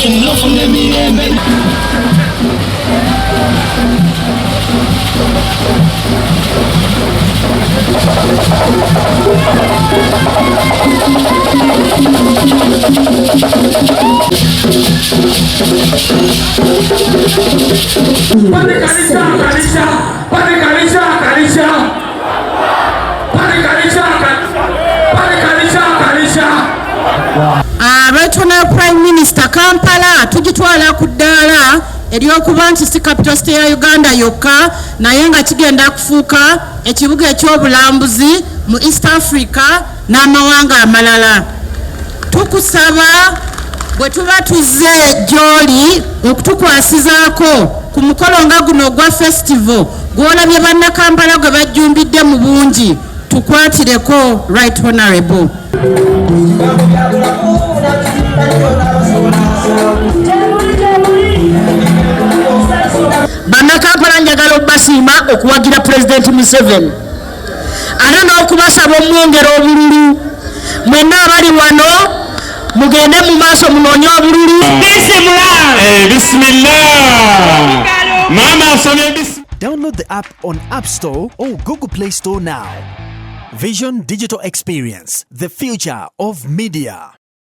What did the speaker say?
enofuna emirembe. Regional Prime Minister Kampala tugitwala ku ddaala eryokuba nti si capital state ya Uganda yokka naye nga kigenda kufuuka ekibuga ekyobulambuzi mu East Africa n'amawanga amalala. Tukusaba bwe tuba tuzze gy'oli okutukwasizaako ku mukolo nga guno ogwa festival gw'olabye Bannakampala gwe bajjumbidde mu bungi tukwatireko Right Honorable. Bannakampala njagala obbasiima okuwagira President Museveni ate n'okubasaba omwongera obululu. Mwenna abali wano mugende mu maaso munoonye obululu. Bismillah. Mama asome. Download the app on App Store or Google Play Store now. Vision Digital Experience, the future of media.